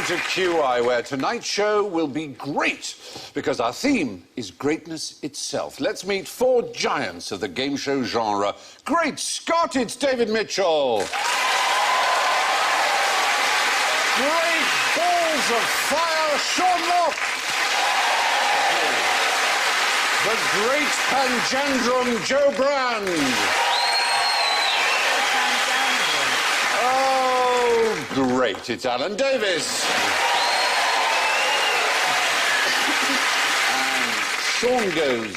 to QI, where tonight's show will be great, because our theme is greatness itself. Let's meet four giants of the game show genre. Great Scott, it's David Mitchell. Great balls of fire, Sean Locke. The great Panjandrum, Joe Brand. Oh, great, it's Alan Davis. And Sean goes.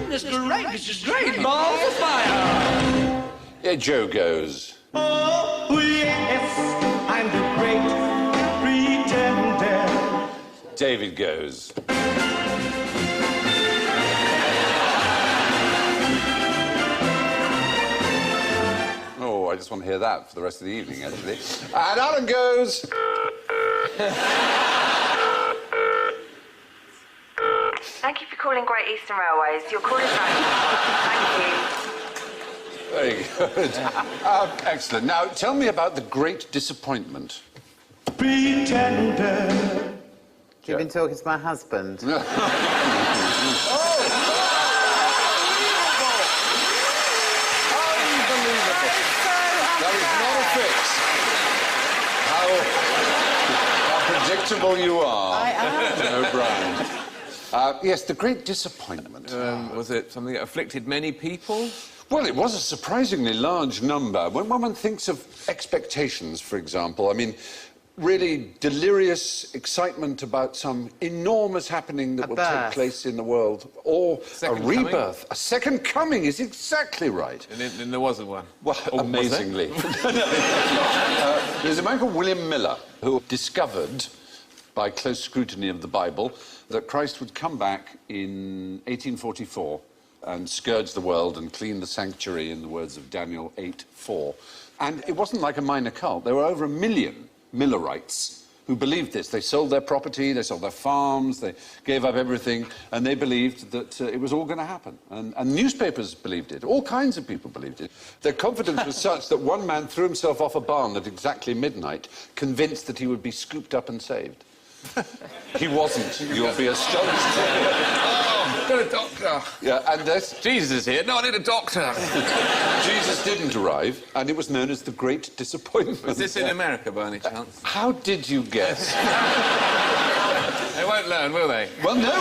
This is great, balls of fire. Yeah, Joe goes. Oh, yes, I'm the great pretender. David goes. Oh, I just want to hear that for the rest of the evening, actually. And Alan goes. Thank you for calling Great Eastern Railways. Your call is ready. Thank you. Very good. Excellent. Now, tell me about the great disappointment. Pretender. You've been talking to my husband. How predictable you are. I am. Joe Brand. Yes, the great disappointment. Was it something that afflicted many people? Well, it was a surprisingly large number. When one thinks of expectations, for example, I mean, really delirious excitement about some enormous happening that will take place in the world, or a rebirth. A second coming is exactly right. And then there wasn't one. Well, amazingly. There's a man called William Miller who discovered, by close scrutiny of the Bible, that Christ would come back in 1844 and scourge the world and clean the sanctuary, in the words of Daniel 8:4. And it wasn't like a minor cult. There were over 1 million Millerites who believed this. They sold their property, they sold their farms, they gave up everything, and they believed that it was all going to happen. And newspapers believed it. All kinds of people believed it. Their confidence was such that one man threw himself off a barn at exactly midnight, convinced that he would be scooped up and saved. He wasn't. You'll be astonished. Got a doctor. Yeah, and this... Jesus is here. No, I need a doctor. Jesus didn't arrive, and it was known as the Great Disappointment. Was this in America, by any chance? How did you guess? They won't learn, will they? Well, no.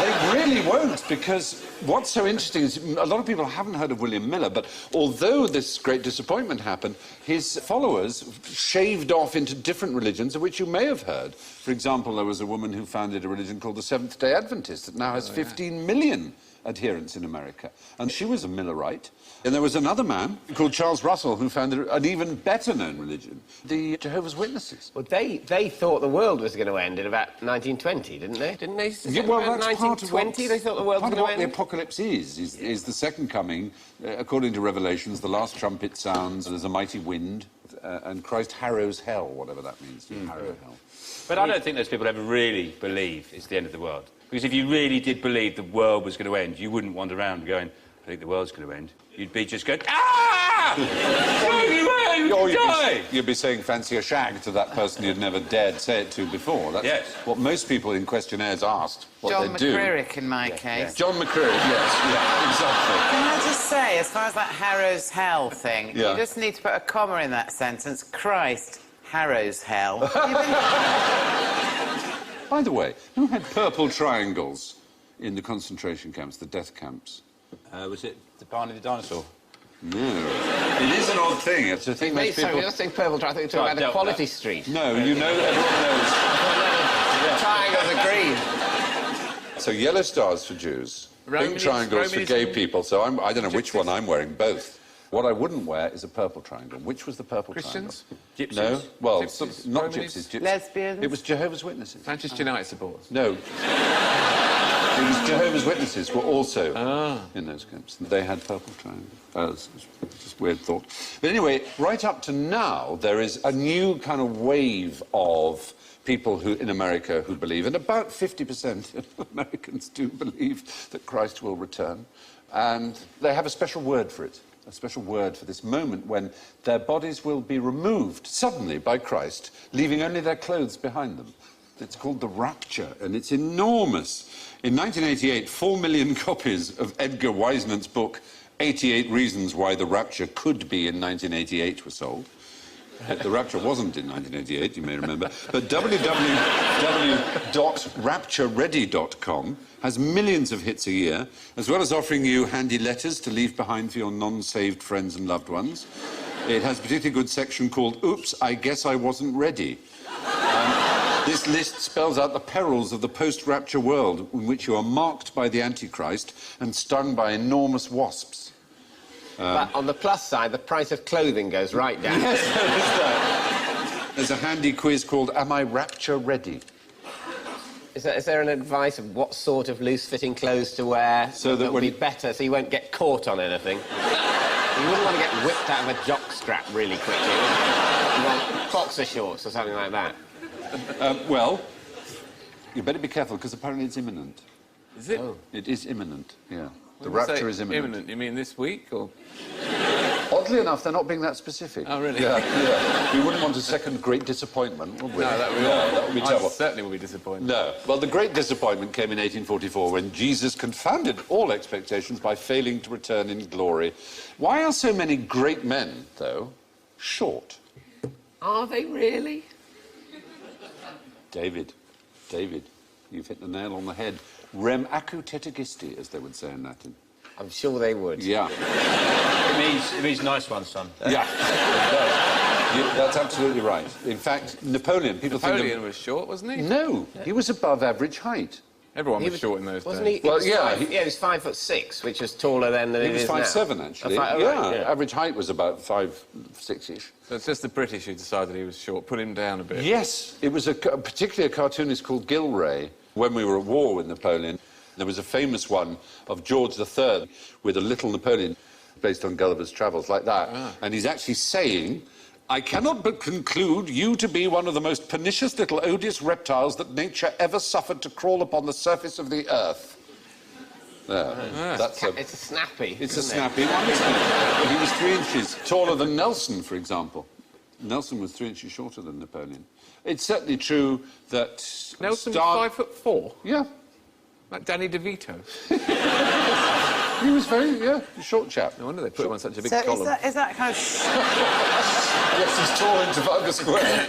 They really won't, because what's so interesting is a lot of people haven't heard of William Miller, but although this great disappointment happened, his followers shaved off into different religions, of which you may have heard. For example, there was a woman who founded a religion called the Seventh-day Adventist that now has 15 million adherents in America. And she was a Millerite. And there was another man called Charles Russell who founded an even better-known religion, the Jehovah's Witnesses. Well, they thought the world was going to end in about 1920, didn't they? Didn't they? Yeah, well, that's 1920 they thought the world was going to end? Part of what the apocalypse is the second coming. According to Revelations, the last trumpet sounds, there's a mighty wind, and Christ harrows hell, whatever that means, to harrow hell. But I don't think those people ever really believe it's the end of the world. Because if you really did believe the world was going to end, you wouldn't wander around going, I think the world's going to end. You'd be just going, ah! You'd be saying fancy a shag to that person you'd never dared say it to before. That's what most people in questionnaires asked. What John they do. McCririck, in my case. John McCririck, yes, yeah, exactly. Can I just say, as far as that harrows hell thing, you just need to put a comma in that sentence. Christ harrows hell. By the way, who had purple triangles in the concentration camps, the death camps? Was it the Barney the Dinosaur? No. It is an odd thing. It's a thing most people... Sorry, you're saying purple triangle. I thought you were talking about Equality Street. No, you know, everyone knows. Triangles are green. So yellow stars for Jews, pink triangles for gay people, so I don't know which one I'm wearing, both. What I wouldn't wear is a purple triangle. Which was the purple Christians? triangle? Gypsies? No, well, Gypsies? not Romanies? gypsies, gypsies. Lesbians? It was Jehovah's Witnesses. Manchester United supporters? No. It was Jehovah's Witnesses were also in those camps. They had purple triangles. It's just a weird thought. But anyway, right up to now, there is a new kind of wave of people who, in America who believe, and about 50% of Americans do believe that Christ will return. And they have a special word for it. a special word for this moment when their bodies will be removed suddenly by Christ, leaving only their clothes behind them. It's called the rapture, and it's enormous. In 1988, 4 million copies of Edgar Weisnant's book, 88 Reasons Why the Rapture Could Be in 1988 were sold. The rapture wasn't in 1988, you may remember. But www.raptureready.com has millions of hits a year, as well as offering you handy letters to leave behind for your non-saved friends and loved ones. It has a particularly good section called Oops, I Guess I Wasn't Ready. This list spells out the perils of the post-rapture world in which you are marked by the Antichrist and stung by enormous wasps. But on the plus side, the price of clothing goes right down. Yes, there is that. There's a handy quiz called Am I Rapture Ready? Is there an advice of what sort of loose-fitting clothes to wear so that would be better so you won't get caught on anything? You wouldn't want to get whipped out of a jock strap really quickly. You want boxer shorts or something like that. Well, you better be careful because apparently it's imminent. Is it? Oh. It is imminent, yeah. The When you rapture say is imminent. Imminent, you mean this week, or...? Oddly enough, they're not being that specific. Oh, really? Yeah, yeah. We wouldn't want a second great disappointment, would we? No, that would be terrible. I certainly would be disappointed. No. Well, the great disappointment came in 1844 when Jesus confounded all expectations by failing to return in glory. Why are so many great men, though, short? Are they really? David, you've hit the nail on the head. Rem acu tetagisti, as they would say in Latin. I'm sure they would. Yeah. It means nice one, son. Yeah. That's absolutely right. In fact, Napoleon, people Napoleon was short, wasn't he? No, he was above average height. Everyone was short in those wasn't days. he? Well, he was 5'6", which was taller than He it was is now. 5'7", actually. Oh, yeah, right, average height was about 5'6"-ish. So it's just the British who decided he was short, put him down a bit. Yes, it was particularly a cartoonist called Gilray. When we were at war with Napoleon, there was a famous one of George III with a little Napoleon based on Gulliver's Travels, like that. Ah. And he's actually saying, I cannot but conclude you to be one of the most pernicious little odious reptiles that nature ever suffered to crawl upon the surface of the earth. There. That's It's a snappy. It's a isn't it? snappy one, isn't it? He was 3 inches taller than Nelson, for example. Nelson was 3 inches shorter than Napoleon. It's certainly true that... Nelson was 5'4"? Yeah. Like Danny DeVito? He was very, short chap. No wonder they put him on such a big So column. is that kind of... Yes, he's tall in Trafalgar Square.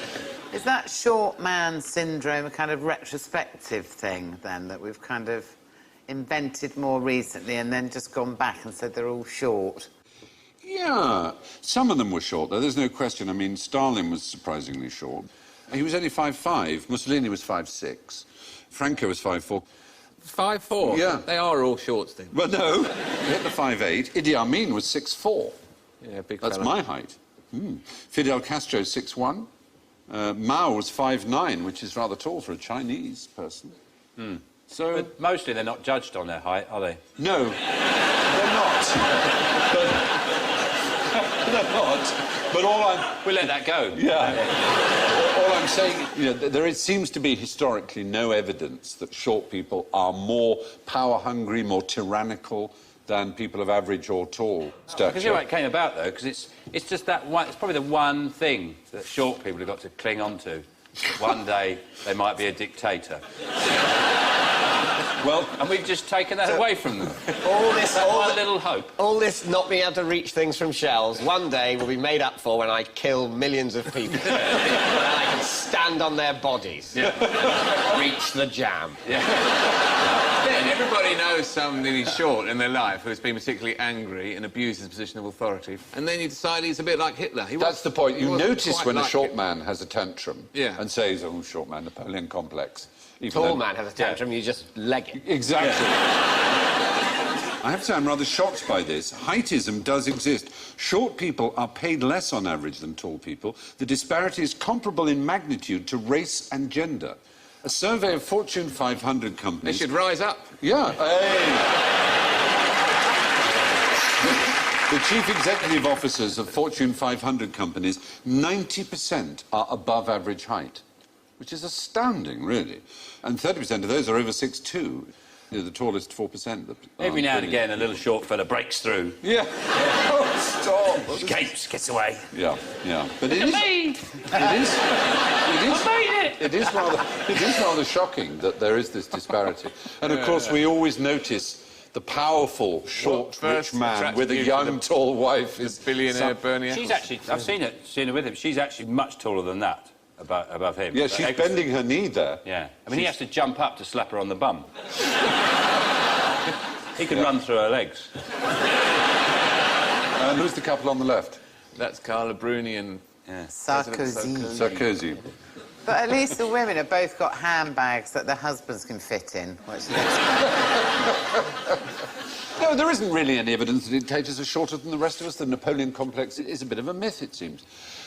Is that short man syndrome a kind of retrospective thing, then, that we've kind of invented more recently and then just gone back and said they're all short? Yeah. Some of them were short, though, there's no question. I mean, Stalin was surprisingly short. He was only 5'5". Mussolini was 5'6". Franco was 5'4". 5'4"? Yeah. They are all short, Steve. Well, no. He hit the 5'8". Idi Amin was 6'4". Yeah, big That's fella. my height. Fidel Castro, 6'1". Mao was 5'9", which is rather tall for a Chinese person. So... But mostly they're not judged on their height, are they? No, they're not. They're not. But all I'm... We'll let that go. Yeah. All I'm saying, there seems to be historically no evidence that short people are more power-hungry, more tyrannical than people of average or tall stature. Because you know how it came about, though, because it's just that one... It's probably the one thing that short people have got to cling on to. One day they might be a dictator. Well, and we've just taken that away from them. All this, One little hope. all this not being able to reach things from shells, one day will be made up for when I kill millions of people. When I can stand on their bodies. Yeah. Reach the jam. Then everybody knows somebody who's short in their life who's been particularly angry and abused his position of authority, and then you decide he's a bit like Hitler. That's the point. You notice when a short man... man has a tantrum Yeah. and says, oh, short man, Napoleon complex. Even Tall though- man has a tantrum, you just leg it. Exactly. I have to say, I'm rather shocked by this. Heightism does exist. Short people are paid less on average than tall people. The disparity is comparable in magnitude to race and gender. A survey of Fortune 500 They companies... should rise up. Yeah. The chief executive officers of Fortune 500 companies, 90% are above average height, which is astounding, really. And 30% of those are over 6'2". You're the tallest 4%. Every now and again, a little short fella breaks through, Yeah. Oh, stop. escapes, gets away. Yeah, yeah. But it Look is... at me! It is rather shocking that there is this disparity. And of course, we always notice the powerful, short, first rich man attracts with a you to young, the tall wife is Billionaire Bernie She's Ecclestone. actually, I've seen her with him. She's actually much taller than that, above him. Yeah, But she's Ecclestone- bending her knee there. Yeah. I mean, he has to jump up to slap her on the bum. He could run through her legs. And who's the couple on the left? That's Carla Bruni and Sarkozy. Sarkozy. But at least the women have both got handbags that their husbands can fit in. Which No, there isn't really any evidence that dictators are shorter than the rest of us. The Napoleon complex is a bit of a myth, it seems.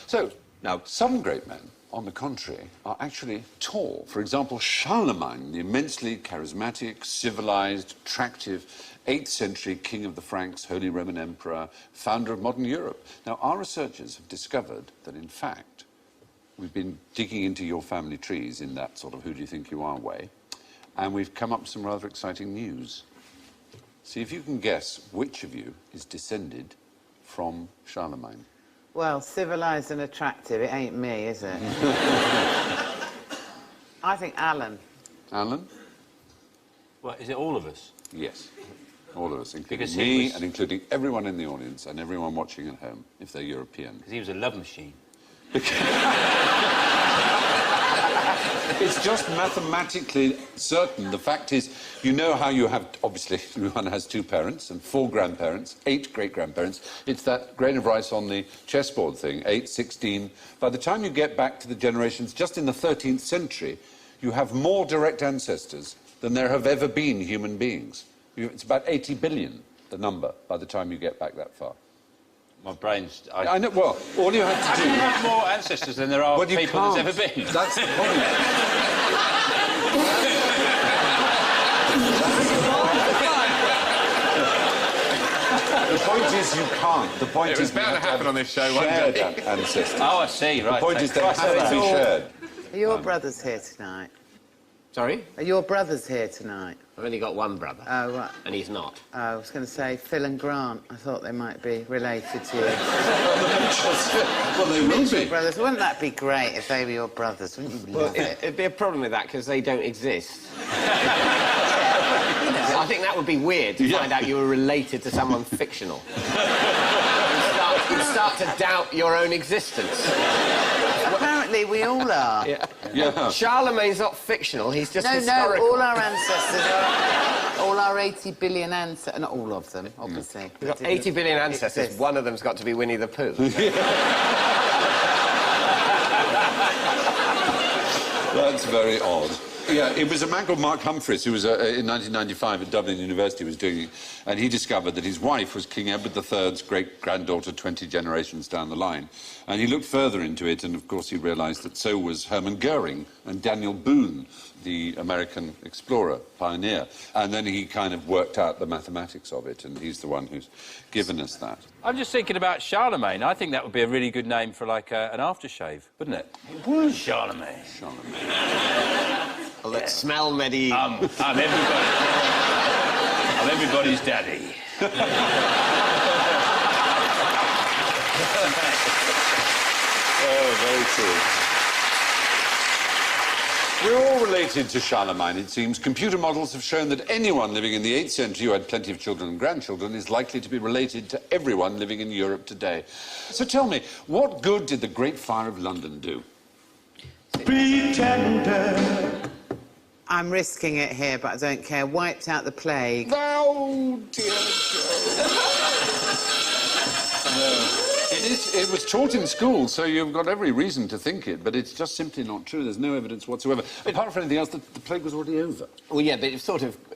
So, now, some great men, on the contrary, are actually tall. For example, Charlemagne, the immensely charismatic, civilized, attractive 8th century king of the Franks, Holy Roman Emperor, founder of modern Europe. Now, our researchers have discovered that, in fact, we've been digging into your family trees in that sort of who do you think you are way, and we've come up with some rather exciting news. See if you can guess which of you is descended from Charlemagne. Well, civilised and attractive, it ain't me, is it? I think Alan. Alan? Well, is it all of us? Yes. All of us, including Because he me was- and including everyone in the audience and everyone watching at home, if they're European. Because he was a love machine. It's just mathematically certain. The fact is, you know how you have, obviously, everyone has 2 parents and 4 grandparents, 8 great-grandparents. It's that grain of rice on the chessboard thing, 8, 16. By the time you get back to the generations, just in the 13th century, you have more direct ancestors than there have ever been human beings. It's about 80 billion, the number, by the time you get back that far. My brain's... I know, well, all you have How to can you do... have more ancestors than there are Well, you people can't. there's ever been? That's the point. The point is you can't. The point It was is we bound to have happen on this show one shared day. ancestors. Oh, I see, right. The point is they Christ, have to that's be all- shared. Are your brothers here tonight? Sorry? Are your brothers here tonight? I've only got one brother, Oh, right. and he's not. I was going to say Phil and Grant. I thought they might be related to you. Well, they will be. Brothers, wouldn't that be great if they were your brothers? Wouldn't you love it? It'd be a problem with that because they don't exist. I think that would be weird to find out you were related to someone fictional. You'd start to doubt your own existence. Apparently, we all are. Yeah. Charlemagne's not fictional, he's just No, historical. all our ancestors are... All our 80 billion ancestors... Not all of them, obviously. We've got 80 billion ancestors, Exist. one of them's got to be Winnie the Pooh. That's very odd. Yeah, it was a man called Mark Humphreys who was, in 1995 at Dublin University, was doing it, and he discovered that his wife was King Edward III's great-granddaughter 20 generations down the line. And he looked further into it, and of course he realised that so was Hermann Goering and Daniel Boone, the American explorer, pioneer. And then he kind of worked out the mathematics of it, and he's the one who's given us that. I'm just thinking about Charlemagne. I think that would be a really good name for, like, an aftershave, wouldn't it? It would. Charlemagne. Well, let's smell medieval. I'm everybody. I'm everybody's daddy. Oh, very true. We're all related to Charlemagne, it seems. Computer models have shown that anyone living in the 8th century who had plenty of children and grandchildren is likely to be related to everyone living in Europe today. So tell me, what good did the Great Fire of London do? Pretender. I'm risking it here, but I don't care. Wiped out the plague. Oh, dear It was taught in school, so you've got every reason to think it, but it's just simply not true. There's no evidence whatsoever. Apart from anything else, the plague was already over. Well, yeah, but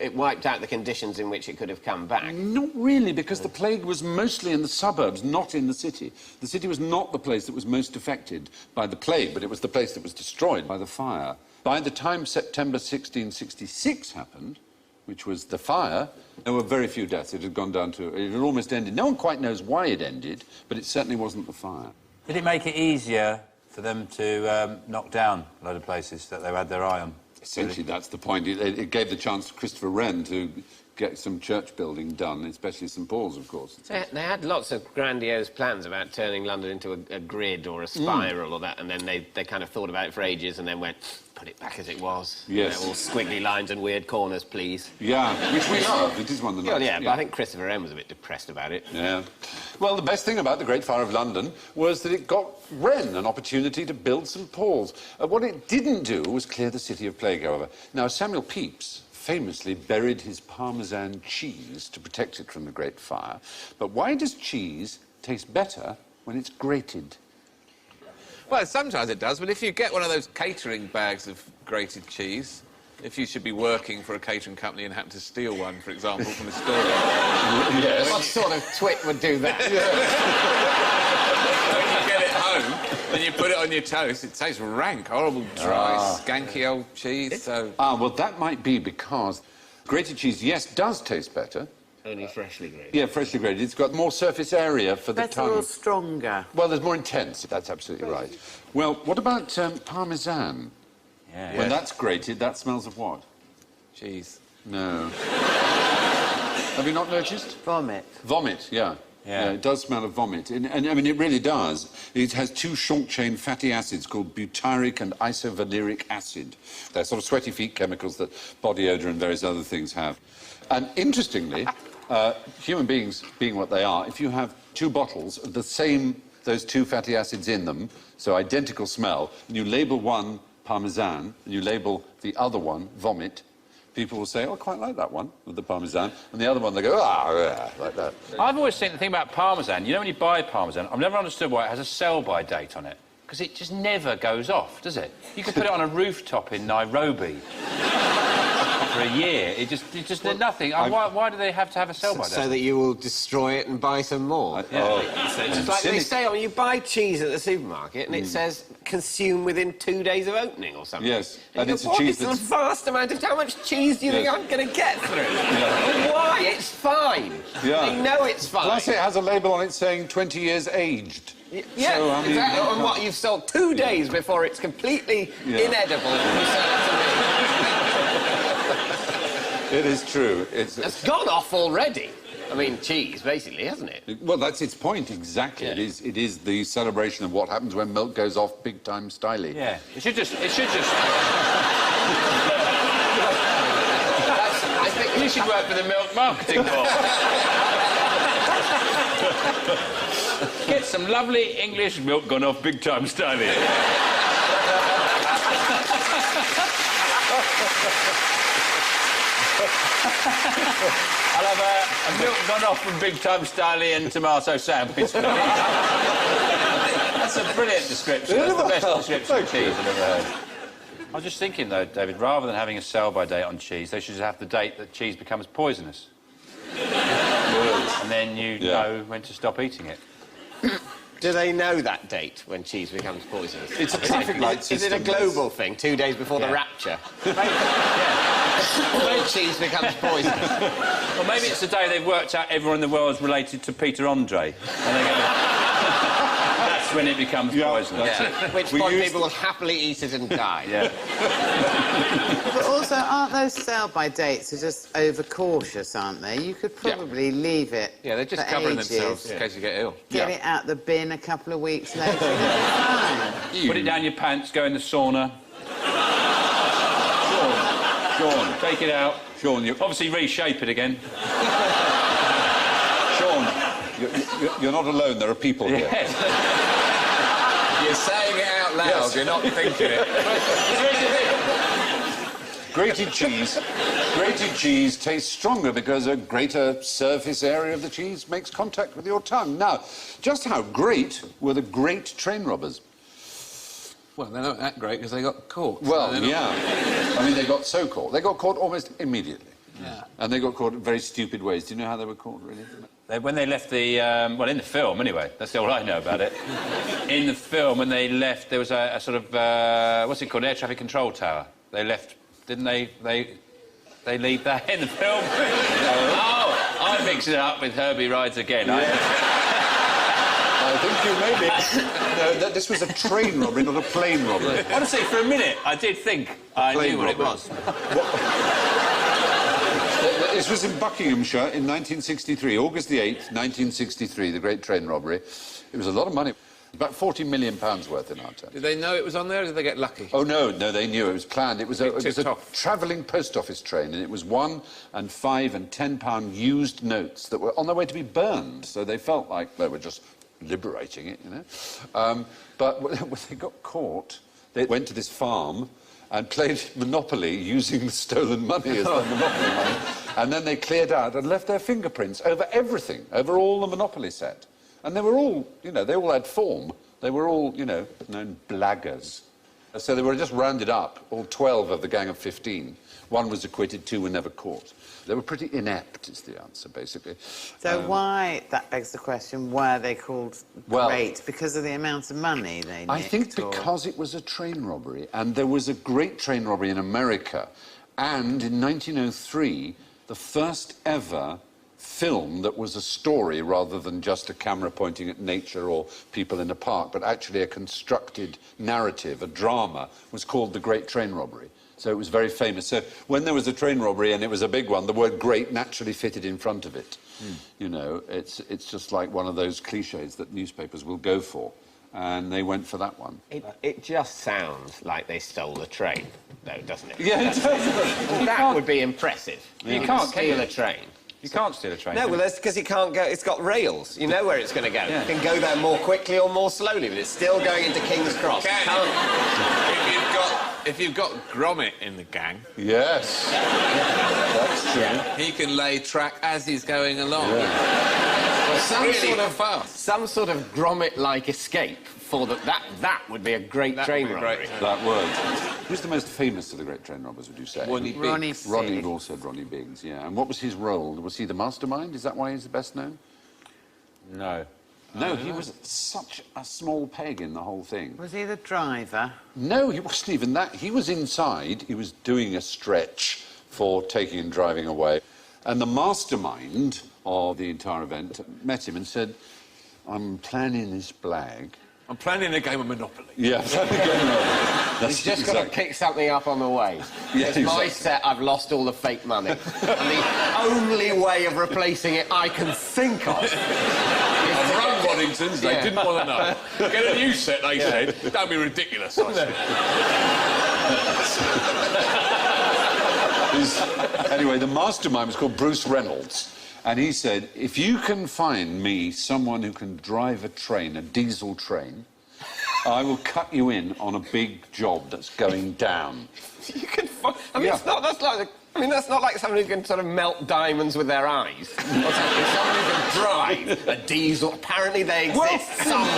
it wiped out the conditions in which it could have come back. Not really, because the plague was mostly in the suburbs, not in the city. The city was not the place that was most affected by the plague, but it was the place that was destroyed by the fire. By the time September 1666 happened, which was the fire, there were very few deaths. It had gone down to... It had almost ended. No one quite knows why it ended, but it certainly wasn't the fire. Did it make it easier for them to knock down a load of places that they had their eye on? Essentially, that's the point. It gave the chance to Christopher Wren to get some church building done, especially St Paul's, of course. They had lots of grandiose plans about turning London into a grid or a spiral or that, and then they kind of thought about it for ages and then went, put it back as it was. Yes. You know, all squiggly lines and weird corners, please. Yeah, which we love. It is one of the Well, nice- yeah, but I think Christopher Wren was a bit depressed about it. Yeah. Well, the best thing about the Great Fire of London was that it got Wren an opportunity to build St Paul's. What it didn't do was clear the city of plague, however. Now, Samuel Pepys famously buried his Parmesan cheese to protect it from the Great Fire. But why does cheese taste better when it's grated? Well, sometimes it does, but if you get one of those catering bags of grated cheese, if you should be working for a catering company and happen to steal one, for example, from a store... Yes. What sort of twit would do that? When you get it home and you put it on your toast, it tastes rank, horrible, dry, skanky old cheese, so... Well, that might be because grated cheese, yes, does taste better. Only freshly grated. Yeah, freshly grated. It's got more surface area for the Better tongue. or stronger? Well, there's more intense. That's absolutely right. Well, what about Parmesan? Yeah. When that's grated, that smells of what? Cheese. No. Have you not noticed? Vomit. Vomit, yeah. Yeah. It does smell of vomit. And, I mean, it really does. It has two short-chain fatty acids called butyric and isovaleric acid. They're sort of sweaty feet chemicals that body odour and various other things have. And interestingly, human beings being what they are, if you have two bottles of the same, those two fatty acids in them, so identical smell, and you label one Parmesan and you label the other one vomit, people will say, oh, I quite like that one with the Parmesan, and the other one they go, yeah, like that. I've always seen the thing about Parmesan, you know when you buy Parmesan, I've never understood why it has a sell-by date on it. Because it just never goes off, does it? You could put it on a rooftop in Nairobi for a year. It just did nothing. Why do they have to have a sell-by date? So that you will destroy it and buy some more. It's like they say, you buy cheese at the supermarket and it says consume within 2 days of opening or something. Yes, and it's a what cheese is that's... the vast amount of... How much cheese do you think I'm going to get through? Yeah. Why? It's fine. Yeah. They know it's fine. Plus it has a label on it saying 20 years aged. Yeah, So, I mean, exactly. And what, you've sold 2 days before it's completely inedible and you sell it to me. It is true. It's gone off already. I mean, cheese, basically, hasn't it? Well, that's its point, exactly. Yeah. It is the celebration of what happens when milk goes off big-time styly. Yeah. It should just... I think You should work for the Milk Marketing Board. Get some lovely English milk gone off big-time styling. I'll have a milk gone off from big-time styling and tomato sandwich. That's a brilliant description. That's the best description of cheese I've ever heard. I was just thinking, though, David, rather than having a sell-by date on cheese, they should just have the date that cheese becomes poisonous. And then you know when to stop eating it. Do they know that date when cheese becomes poisonous? It's a traffic light system. Is it a global thing, 2 days before the rapture? When cheese becomes poisonous. Or maybe it's the day they've worked out everyone in the world is related to Peter Andre. And they go, that's when it becomes poisonous. At which point people will happily eat it and die. Yeah. But also, aren't those sell-by dates are just overcautious, aren't they? You could probably leave it Yeah, they're just for covering ages, themselves in case you get ill. get it out the bin a couple of weeks later, it'll be fine. Put it down your pants, go in the sauna. Sean, take it out. Sean, Obviously reshape it again. Sean, you're not alone. There are people here. Yes. You're saying it out loud, you're not thinking it. Grated cheese tastes stronger because a greater surface area of the cheese makes contact with your tongue. Now, just how great were the great train robbers? Well, they're not that great because they got caught. Well, so yeah. I mean, they got so caught. They got caught almost immediately. Yeah. And they got caught in very stupid ways. Do you know how they were caught, really? When they left the... well, in the film, anyway. That's all I know about it. In the film, when they left, there was a sort of... what's it called? Air traffic control tower. They left... Didn't they... They leave that in the film? Oh, I'm mixing it up with Herbie Rides Again. Yeah. I think you may be. No, this was a train robbery, not a plane robbery. Honestly, for a minute, I did think I plane knew what it robbery. was. This was in Buckinghamshire in 1963, August the 8th, 1963, the great train robbery. It was a lot of money. About £40 million worth in our terms. Did they know it was on there, or did they get lucky? Oh, no, they knew. It was planned. It was a Tipped off. travelling post office train, and it was £1 and £5 and £10 used notes that were on their way to be burned, so they felt like they were just liberating it, you know. But when they got caught, they went to this farm and played Monopoly using the stolen money as their Monopoly money, and then they cleared out and left their fingerprints over everything, over all the Monopoly set. And they were all, you know, they all had form. They were all, you know, known blaggers. So they were just rounded up, all 12 of the gang of 15. One was acquitted, 2 were never caught. They were pretty inept, is the answer, basically. So why, that begs the question, why are they called Well, great? Because of the amount of money they nicked? I think or- because it was a train robbery, and there was a great train robbery in America, and in 1903, the first ever film that was a story rather than just a camera pointing at nature or people in a park, but actually a constructed narrative, a drama, was called The Great Train Robbery. So it was very famous. So when there was a train robbery and it was a big one, the word great naturally fitted in front of it. You know, it's just like one of those cliches that newspapers will go for. And they went for that one. It just sounds like they stole a train, though, doesn't it? Yeah, it does. That would be impressive. You can't steal can a train. You can't steal a train. No, can well, you? that's because it can't go. It's got rails. You know where it's going to go. Yeah. You can go there more quickly or more slowly, but it's still going into King's Cross. If you've got Gromit in the gang, Yes. That's true. he can lay track as he's going along. Well, Some sort of Gromit-like escape for that would be a great That train would be great. robbery. That word. Who's the most famous of the great train robbers, would you say? Ronnie Biggs. Ronnie Ronnie, Biggs. you've all said Ronnie Biggs, yeah. And what was his role? Was he the mastermind? Is that why he's the best known? No. No, he was such a small peg in the whole thing. Was he the driver? No, he wasn't even that. He was inside. He was doing a stretch for taking and driving away. And the mastermind of the entire event met him and said, I'm planning this blag. I'm planning a game of Monopoly. Yeah, He's just got to pick something up on the way. Yeah, It's my exactly. set, I've lost all the fake money. And the only way of replacing it I can think of I've run Waddington's, they Yeah. didn't want to know. Get a new set, they said. Don't be ridiculous, I said. Anyway, the mastermind was called Bruce Reynolds. And he said, if you can find me someone who can drive a train, a diesel train, I will cut you in on a big job that's going down. You can. I mean, Yeah. it's not. That's like. That's not like someone who can sort of melt diamonds with their eyes. Or something. Someone who can drive a diesel. Apparently, they exist somewhere.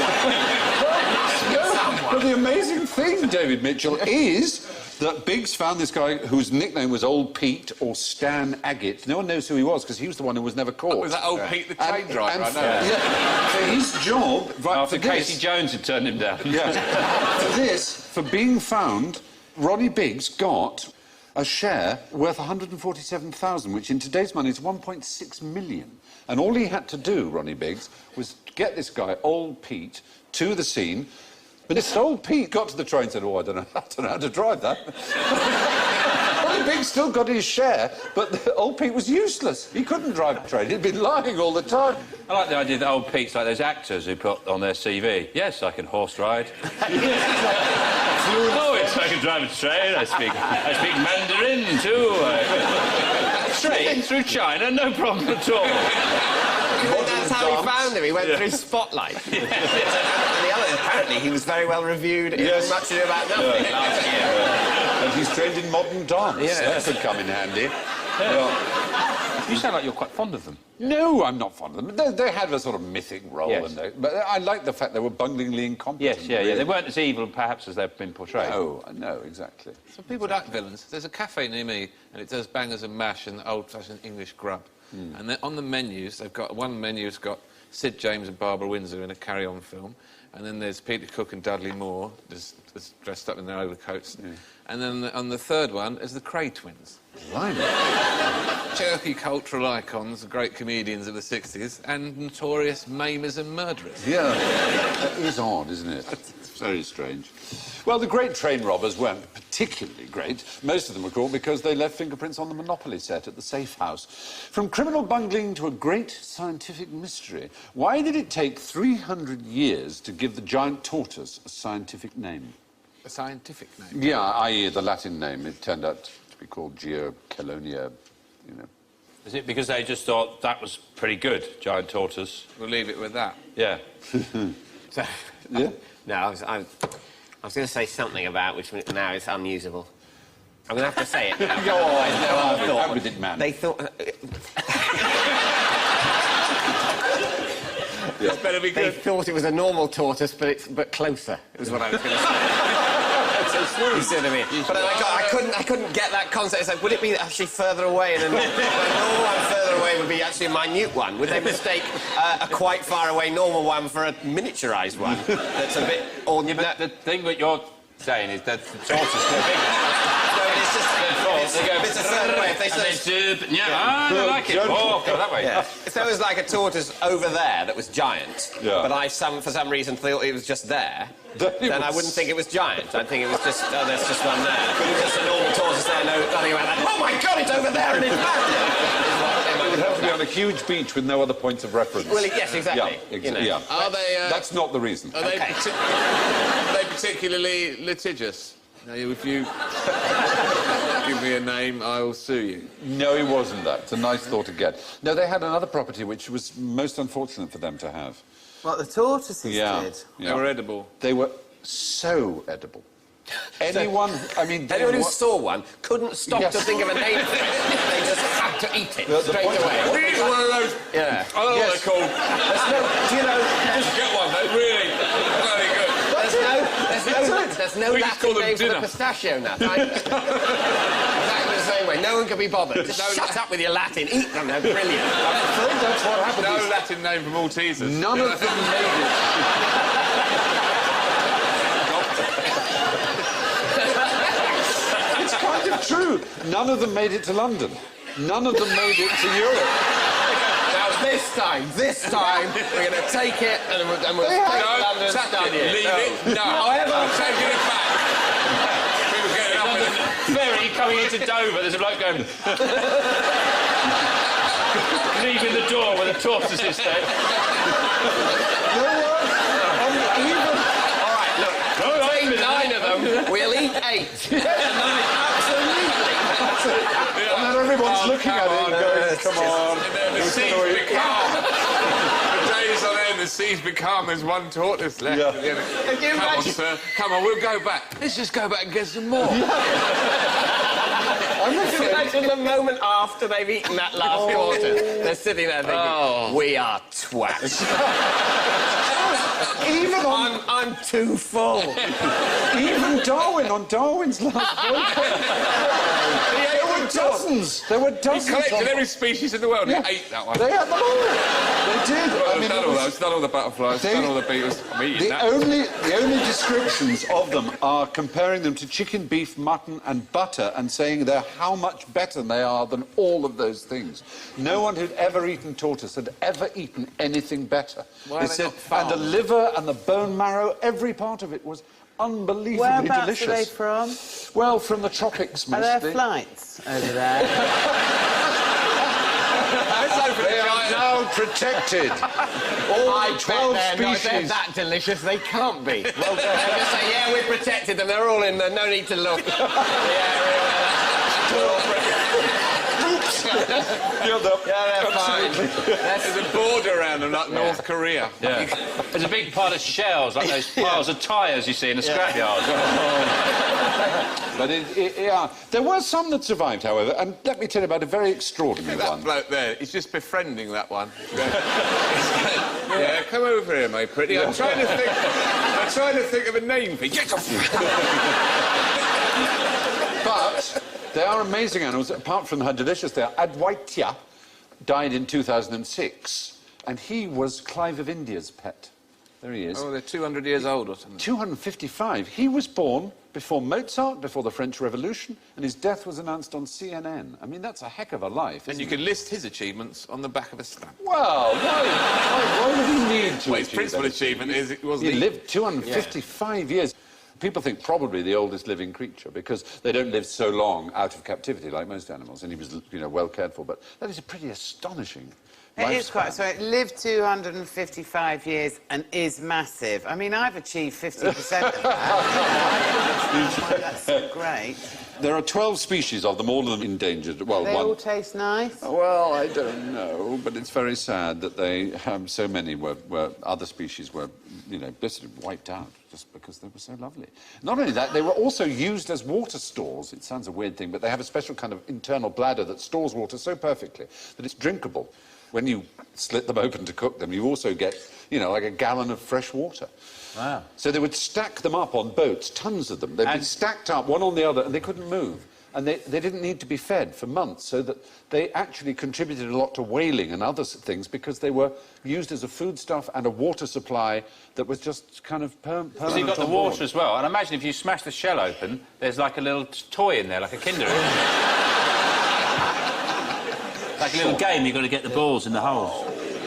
But the amazing thing, David Mitchell, is that Biggs found this guy whose nickname was Old Pete or Stan Agate. No one knows who he was because he was the one who was never caught. Was that old Pete the train driver? I know. Yeah. So his job, right, After for this, Casey Jones had turned him down. yeah, for this, for being found, Ronnie Biggs got a share worth 147,000, which in today's money is 1.6 million. And all he had to do, Ronnie Biggs, was get this guy, Old Pete, to the scene. But this old Pete got to the train and said, oh, I don't know how to drive that. Ronnie Biggs still got his share, but the old Pete was useless. He couldn't drive a train. He'd been lying all the time. I like the idea that old Pete's like those actors who put on their CV, yes, I can horse ride. Oh, yes, I can drive a train. I speak Mandarin too. Straight through China, no problem at all. That's how he found him. He went through Spotlight. And the other, apparently, he was very well reviewed in Yes. Much Ado About Nothing last year. And he's trained in modern dance. Yeah. That could come in handy. Well, You sound like you're quite fond of them. no, I'm not fond of them. They had a sort of mythic role, Yes. but I like the fact they were bunglingly incompetent. Yes, yeah. They weren't as evil, perhaps, as they've been portrayed. No, exactly. Some people like villains. There's a cafe near me, and it does bangers and mash and old-fashioned English grub. And then on the menus, they've got one menu's got Sid James and Barbara Windsor in a Carry On film, and then there's Peter Cook and Dudley Moore just dressed up in their overcoats, and then on the third one is the Cray twins. Blimey. jerky cultural icons, great comedians of the 60s, and notorious maimers and murderers. Yeah, that is odd, isn't it? It's very strange. Well, the great train robbers weren't particularly great. Most of them were caught because they left fingerprints on the Monopoly set at the Safe House. From criminal bungling to a great scientific mystery, why did it take 300 years to give the giant tortoise a scientific name? A scientific name? Yeah, i.e. the Latin name. It turned out to be called Geochelonia, you know. Is it because they just thought that was pretty good, giant tortoise? We'll leave it with that. Yeah. So, Yeah? no, I was going to say something about which now it's unusable. I'm going to have to say it now. Go on, thought- how with it, man. They thought... It's better be They good. thought it was a normal tortoise, but closer, is what I was going to say. You see what I mean? But I couldn't get that concept. It's like, would it be actually further away? And a normal one further away would be actually a minute one. Would they mistake a quite far away normal one for a miniaturised one that's a bit... Or, The thing that you're saying is that the tortoise is too big. No, it's just... It's a certain way. If they say... I like it. Oh, go that way. Yeah. If there was like a tortoise over there that was giant, Yeah. but I for some reason thought it was just there, then I wouldn't think it was giant. I'd think it was just, oh, there's just one there. It's just a normal tortoise there, nothing about that. Oh my God, it's over there and it's back! It would have to be on a huge beach with no other points of reference. Well, yes, exactly. Yeah, You know. yeah. Are they... That's not the reason. Are they, Okay. are they particularly litigious? Now, if you give me a name, I will sue you. No, it wasn't that. It's a nice thought again. No, they had another property which was most unfortunate for them to have. What the tortoises Yeah. did. They were edible. They were so edible. Anyone, I mean... Anyone who saw one couldn't stop Yes. to think of a name for it. They just had to eat it The straight point- away. Really one of those... Yeah. I don't know what Yes. they're called. There's no, do you know, Get one, they're really bloody good. there's no We just call Latin them name for dinner. the pistachio nut. Exactly the same way. No one can be bothered. Just shut up with your Latin. Eat them. They're brilliant. I'm afraid that's what happened. No Latin name for Maltesers. None of them made it. It's kind of true. None of them made it to London. None of them made it to Europe. Now this time, we're going to take it and we'll They take had- London Chuck done it, it. leave it. No. However, I'm taking it back. People getting up in the... Ferry coming into Dover, there's a bloke going... leaving the door where the tortoise is there. all right, look, take 9 of them, we'll eat 8. Absolutely. And then everyone's looking at it and going, come on. And then the seas become... For days on end, the seas become there's one tortoise left. Yeah. At the end. Can you Come on, imagine? sir. Come on, we'll go back. Let's just go back and get some more. Can you imagine the moment after they've eaten that last quarter? They're sitting there thinking, we are twats. Even on, I'm too full. even Darwin, on Darwin's last there were dozens. There were He dozens. collected of- every species in the world Yeah. and ate that one. They had them all. They did. Well, I've done all those, done all the butterflies, They- done all the beetles. I'm eating that. The only descriptions of them are comparing them to chicken, beef, mutton and butter and saying they're how much better they are than all of those things. No one who'd ever eaten tortoise had ever eaten anything better. Why are They they not and the farmed? liver and the bone marrow, every part of it was unbelievably Whereabouts delicious. are they from? Well, from the tropics Are mostly. there flights over there? They are now protected. All 12 If they're species. that delicious, they can't be. Well, they just say, yeah, we protected them. They're all in there. No need to look. Yeah, they're fine. There's a border around them, like North Korea. Yeah. There's a big pile of shells, like those piles of tyres you see in a scrapyard. But yeah, there were some that survived, however, and let me tell you about a very extraordinary That one. bloke there, he's just befriending that one. Yeah, come over here, my pretty. I'm trying to think of a name for you. But they are amazing animals, apart from how delicious they are. Adwaita died in 2006, and he was Clive of India's pet. There he is. Oh, they're 200 years old or something. 255. He was born before Mozart, before the French Revolution, and his death was announced on CNN. I mean, that's a heck of a life, And isn't you it? can list his achievements on the back of a stamp. Well, why would he need to Well, his achieve principal that? achievement is it wasn't He lived 255 years. People think probably the oldest living creature because they don't live so long out of captivity like most animals, and he was, well cared for. But that is a pretty astonishing It is quite... lifespan. So it lived 255 years and is massive. I mean, I've achieved 50% of that. That's great. There are 12 species of them, all of them endangered. Well, They one... all taste nice. Well, I don't know, but it's very sad that they, so many were other species were, basically wiped out just because they were so lovely. Not only that, they were also used as water stores. It sounds a weird thing, but they have a special kind of internal bladder that stores water so perfectly that it's drinkable. When you slit them open to cook them, you also get, like a gallon of fresh water. Wow. So they would stack them up on boats, tons of them. They'd be stacked up one on the other, and they couldn't move. And they didn't need to be fed for months, so that they actually contributed a lot to whaling and other things because they were used as a foodstuff and a water supply that was just kind of permanent. So you've got the on board. water as well. And imagine if you smash the shell open, there's like a little toy in there, like a Kinder. Like a little game, you've got to get the balls in the holes.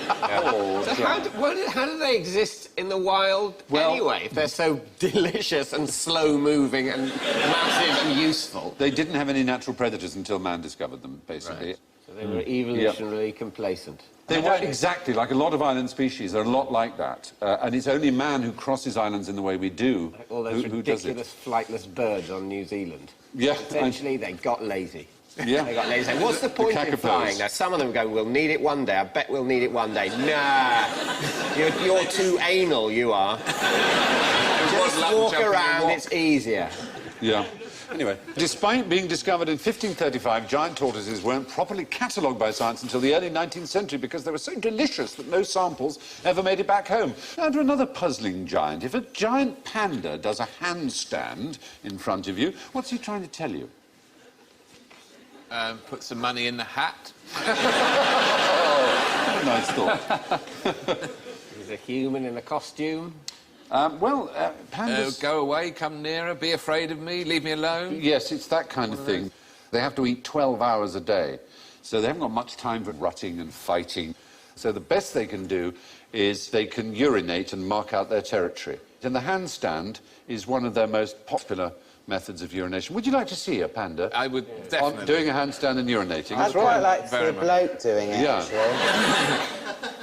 So how do they exist in the wild anyway, if they're so delicious and slow-moving and massive and useful? They didn't have any natural predators until man discovered them, basically. Right. So they were evolutionarily complacent. They were exactly like a lot of island species. They're a lot like that. And it's only man who crosses islands in the way we do Like all those who does it. ridiculous flightless birds on New Zealand. Yeah. Essentially, they got lazy. Yeah. They got lazy. What's the point in kakapoos. flying? Now, some of them go, we'll need it one day. I bet we'll need it one day. Nah. You're too anal, you are. Just walk around, it's easier. Yeah. Anyway, despite being discovered in 1535, giant tortoises weren't properly catalogued by science until the early 19th century because they were so delicious that no samples ever made it back home. Now, to another puzzling giant. If a giant panda does a handstand in front of you, what's he trying to tell you? Put some money in the hat. Oh, nice thought. He's a human in a costume. Pandas... Go away, come nearer, be afraid of me, leave me alone. Yes, it's that kind of thing. They have to eat 12 hours a day, so they haven't got much time for rutting and fighting. So the best they can do is they can urinate and mark out their territory. And the handstand is one of their most popular methods of urination. Would you like to see a panda? I would definitely. Doing a handstand and urinating. I'd That's quite right. like to see a Very much. bloke doing it, Yeah. actually.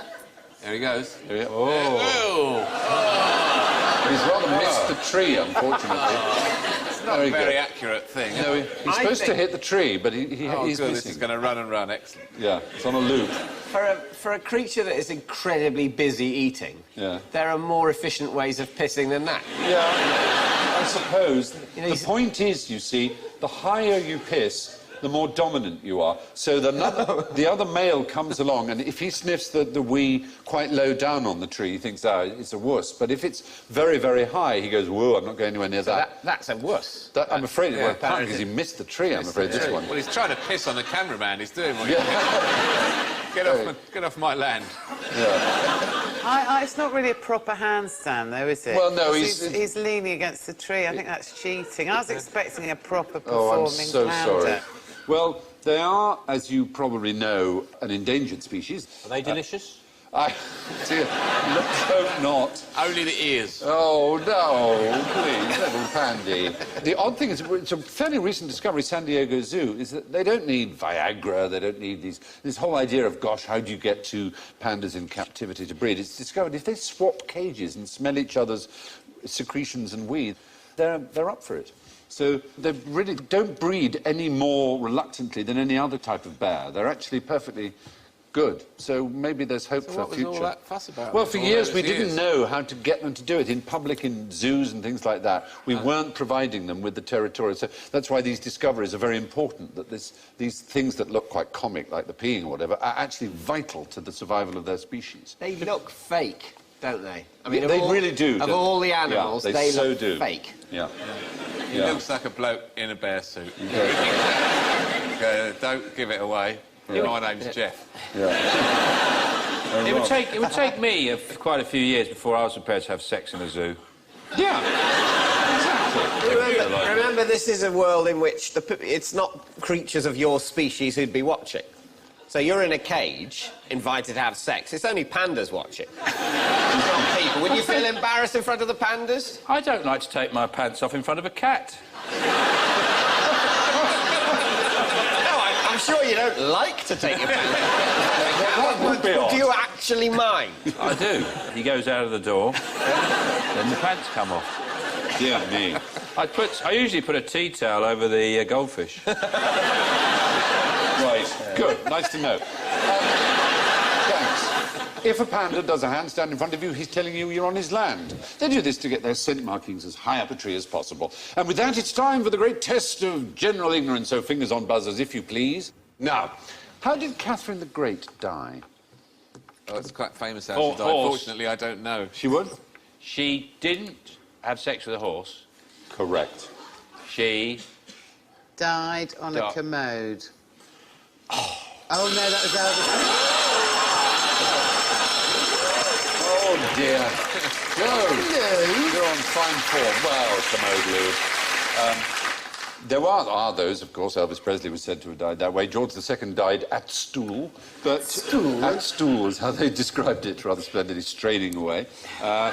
There he goes. Here we are. He's rather missed the tree, unfortunately. It's not a very accurate thing. No, he's supposed to hit the tree, but he's good, this missing. is going to run and run. Excellent. Yeah, it's on a loop. For a creature that is incredibly busy eating, Yeah. there are more efficient ways of pissing than that. Yeah, I suppose. know, The point is, you see, the higher you piss, the more dominant you are. So the other male comes along, and if he sniffs the wee quite low down on the tree, he thinks, it's a wuss. But if it's very, very high, he goes, whoa, I'm not going anywhere near that. That's a wuss. I'm afraid it won't count that because is he missed the tree, I'm afraid, this one. Well, he's trying to piss on the cameraman. He's doing what he Yeah. Get off my land. It's not really a proper handstand, though, is it? Well, no, He's leaning against the tree. I think that's cheating. I was expecting a proper Oh, I'm performing so panda. sorry. Well, they are, as you probably know, an endangered species. Are they delicious? Dear, let's hope not. Only the ears. Oh, no, please, little Pandy. The odd thing is, it's a fairly recent discovery, San Diego Zoo, is that they don't need Viagra, they don't need this whole idea of, gosh, how do you get two pandas in captivity to breed? It's discovered if they swap cages and smell each other's secretions and wee, they're up for it. So they really don't breed any more reluctantly than any other type of bear. They're actually perfectly good. So maybe there's hope for what was future. all that fuss about? Well, for All years those we didn't years? know how to get them to do it in public, in zoos and things like that. We weren't providing them with the territorial. So that's why these discoveries are very important, that these things that look quite comic, like the peeing or whatever, are actually vital to the survival of their species. They look fake, don't they? I Yeah, of they all- really do. Of all the animals, Yeah, they so look do. fake. Yeah. He Yeah. looks like a bloke in a bear suit. Don't give it away. My name's Jeff. Yeah. It would take me quite a few years before I was prepared to have sex in a zoo. Yeah. Exactly. Remember, this is a world in which it's not creatures of your species who'd be watching. So you're in a cage, invited to have sex. It's only pandas watching. Not people. Would you feel embarrassed in front of the pandas? I don't like to take my pants off in front of a cat. I'm sure you don't like to take your pants off. But do you actually mind? I do. He goes out of the door, then the pants come off. Dear me. I usually put a tea towel over the goldfish. Right. Good. Nice to know. Thanks. If a panda does a handstand in front of you, he's telling you you're on his land. They do this to get their scent markings as high up a tree as possible. And with that, it's time for the great test of general ignorance, so fingers on buzzers, if you please. Now, how did Catherine the Great die? Oh, it's quite famous how she died. Unfortunately, I don't know. She would? She didn't have sex with a horse. Correct. She... Died on a commode. Oh, no, that was Elvis. Oh, dear. Go. You're on fine form. Well, commode, Lou. There are those, of course. Elvis Presley was said to have died that way. George II died at stool. But stool? At stool is how they described it, rather splendidly, straining away. But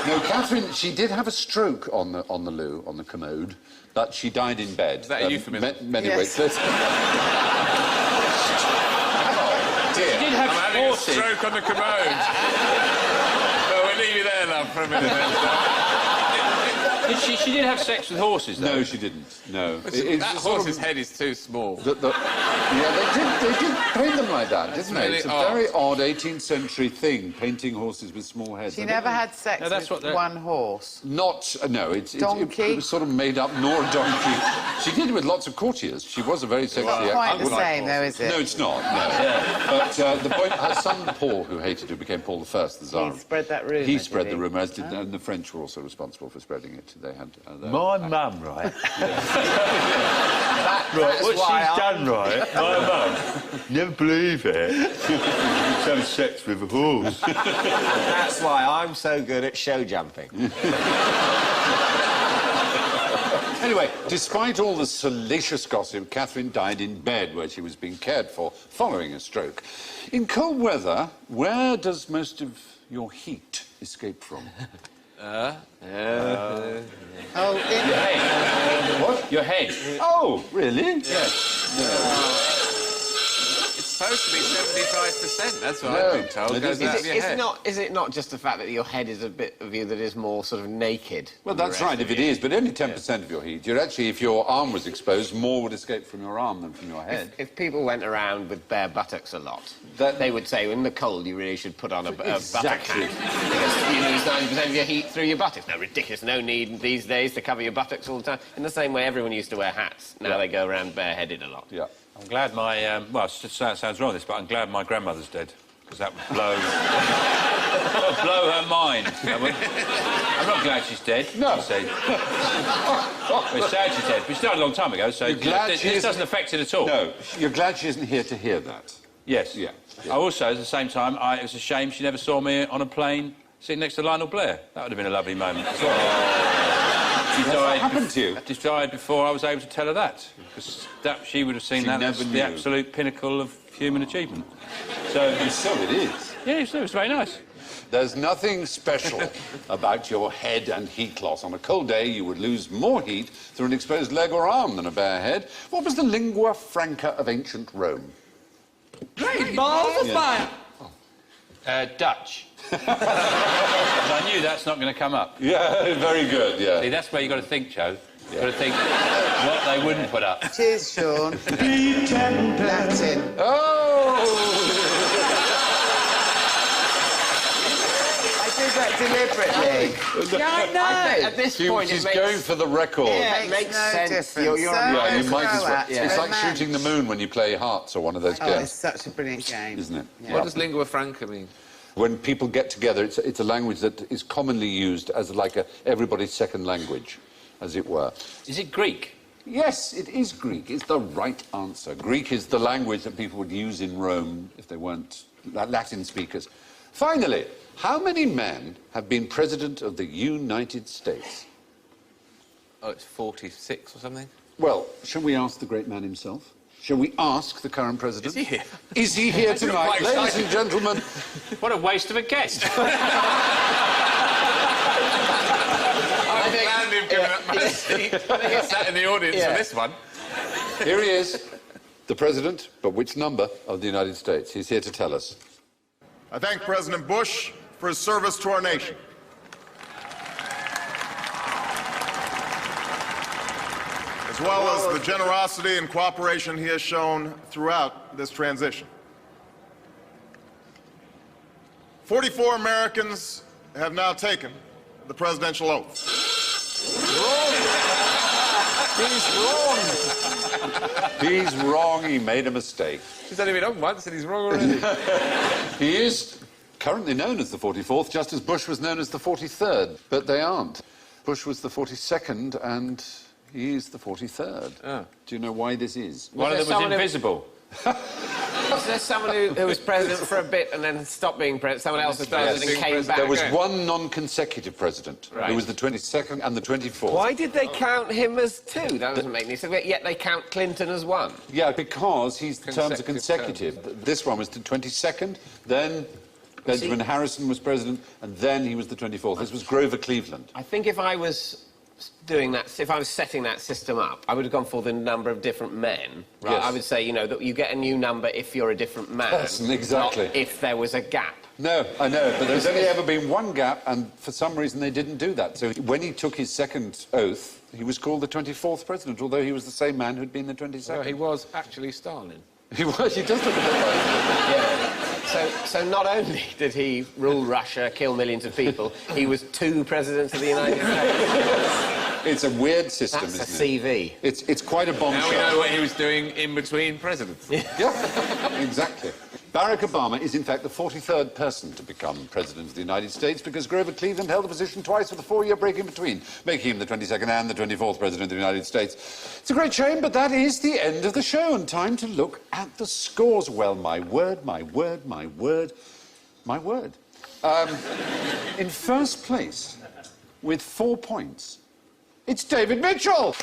no, Catherine, she did have a stroke on the loo, on the commode, but she died in bed. Is that a euphemism? Many Yes. ways. She did have I'm having a horses. stroke on the commode. Well, we'll leave you there, love, for a minute. She did have sex with horses, though. No, she didn't. No. That sort horse's of- head is too small. Yeah, they did paint them like that, didn't they? really It's a odd. very odd 18th century thing, painting horses with small heads. She I never don't- had sex No, that's with what one horse. Not, no, it Donkey? was sort of made up, nor a donkey. She did it with lots of courtiers. She was a very sexy Not quite the actress. same, though, is it? No, it's not, no. But the point, her son Paul, who hated her, became Paul I, the Tsar. He spread that rumour, He did spread he? the rumour, as did, and the French were also responsible for spreading it. They had... My mum, right? That's What why she's done, right? My mum, never believe it. She's having sex with a horse. That's why I'm so good at show jumping. Anyway, despite all the salacious gossip, Catherine died in bed where she was being cared for following a stroke. In cold weather, where does most of your heat escape from? Oh, What? Your head. Oh, really? Yes. It's supposed to be 75%, that's what No, I've been told. it Goes isn't. out of your head. Is it not just the fact that your head is a bit of you that is more sort of naked? Well, than the that's rest right, of if it you? is, but only 10% of your heat. You're actually, if your arm was exposed, more would escape from your arm than from your head. If people went around with bare buttocks a lot, That- they would say in the cold you really should put on a buttock Exactly. hat because you lose 90% of your heat through your buttocks. No, ridiculous. No need these days to cover your buttocks all the time. In the same way everyone used to wear hats. Now they go around bareheaded a lot. Yeah. I'm glad my... well, it sounds wrong, this, but I'm glad my grandmother's dead. Because that would blow... that would blow her mind. I'm not glad she's dead. No. She said. It's sad she's dead, but she died a long time ago, so You're glad this she isn't- doesn't affect it at all. No, you're glad she isn't here to hear that. Yes. Yeah. I also, at the same time, it was a shame she never saw me on a plane sitting next to Lionel Blair. That would have been a lovely moment. She What happened to you? She died before I was able to tell her that. Because she would have seen She that never as knew. the absolute pinnacle of human achievement. So, And so it is. yeah, it was very nice. There's nothing special about your head and heat loss. On a cold day, you would lose more heat through an exposed leg or arm than a bare head. What was the lingua franca of ancient Rome? Great balls of fire! Dutch. But I knew that's not going to come up. Yeah, very good, yeah. See, that's where you've got to think, Joe. You've got to think what they wouldn't put up. cheers, Sean. Pretender. Latin. Oh! I did that deliberately. Yeah, I know! At this She- point, she's it makes, going for the record. yeah, it Makes makes no sense. difference. You're So- on Yeah, you might as well. Croat, It's like romance. shooting the moon when you play hearts or one of those Oh, it's games, such a brilliant game. isn't it? What does lingua franca mean? When people get together, it's a language that is commonly used as like everybody's second language, as it were. Is it Greek? Yes, it is Greek. It's the right answer. Greek is the language that people would use in Rome if they weren't Latin speakers. Finally, how many men have been president of the United States? Oh, it's 46 or something? Well, shall we ask the great man himself? Shall we ask the current president? Is he here? Is he here I'm tonight? quite Ladies excited. and gentlemen, What a waste of a guest. I'm glad you've given up my seat. I think he sat in the audience for this one. here he is, the president, but which number of the United States? He's here to tell us. I thank President Bush for his service to our nation. As well as the generosity and cooperation he has shown throughout this transition. 44 Americans have now taken the presidential oath. He's wrong. He made a mistake. He's only been on once and he's wrong already. He is currently known as the 44th, just as Bush was known as the 43rd, but they aren't. Bush was the 42nd and he's the 43rd. Oh. Do you know why this is? One of them was invisible. Was there someone who was president for a bit and then stopped being president? Someone else was president and came back? There was one non-consecutive president, who was the 22nd and the 24th. Why did they count him as two? That doesn't make any sense. Yet they count Clinton as one. Yeah, because his terms are Consecutive consecutive. This one was the 22nd, then Benjamin Harrison was president, and then he was the 24th. This was Grover Cleveland. I think if I was doing that, if I was setting that system up, I would have gone for the number of different men. Right? Yes. I would say, you know, that you get a new number if you're a different man. Person, exactly. Not if there was a gap. No, I know, but there's only ever been one gap, and for some reason they didn't do that. So when he took his second oath, he was called the 24th president, although he was the same man who'd been the 22nd. Well, he was actually Stalin. He was, he does look a bit like Yeah. So not only did he rule Russia, kill millions of people, he was two presidents of the United States. It's a weird system, That's a isn't CV. it? It's quite a bombshell. Now we know what he was doing in between presidents. Yeah, exactly. Barack Obama is, in fact, the 43rd person to become president of the United States because Grover Cleveland held the position twice with a 4-year break in between, making him the 22nd and the 24th president of the United States. It's a great shame, but that is the end of the show, and time to look at the scores. Well, my word, my word, my word, my word. In first place, with 4 points, it's David Mitchell.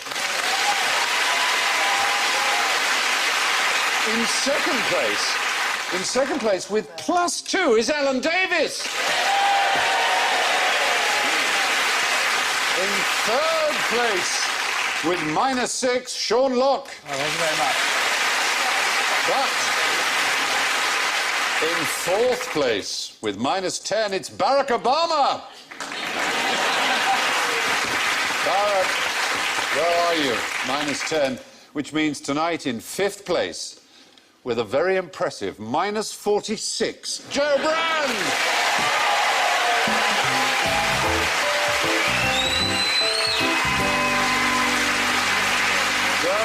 In second place, with +2, is Alan Davis. In third place, with -6, Sean Locke. Oh, thank you very much. But in fourth place, with -10, it's Barack Obama. Barack, where are you? -10, which means tonight in fifth place, with a very impressive -46, Joe Brand. So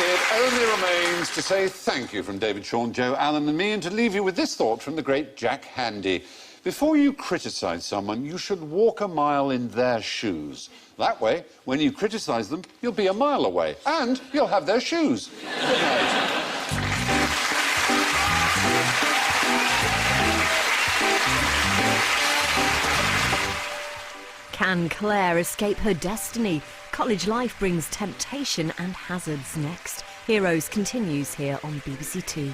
it only remains to say thank you from David, Sean, Joe, Alan and me, and to leave you with this thought from the great Jack Handey. Before you criticise someone, you should walk a mile in their shoes. That way, when you criticise them, you'll be a mile away, and you'll have their shoes. Good night. Can Claire escape her destiny? College life brings temptation and hazards next. Heroes continues here on BBC Two.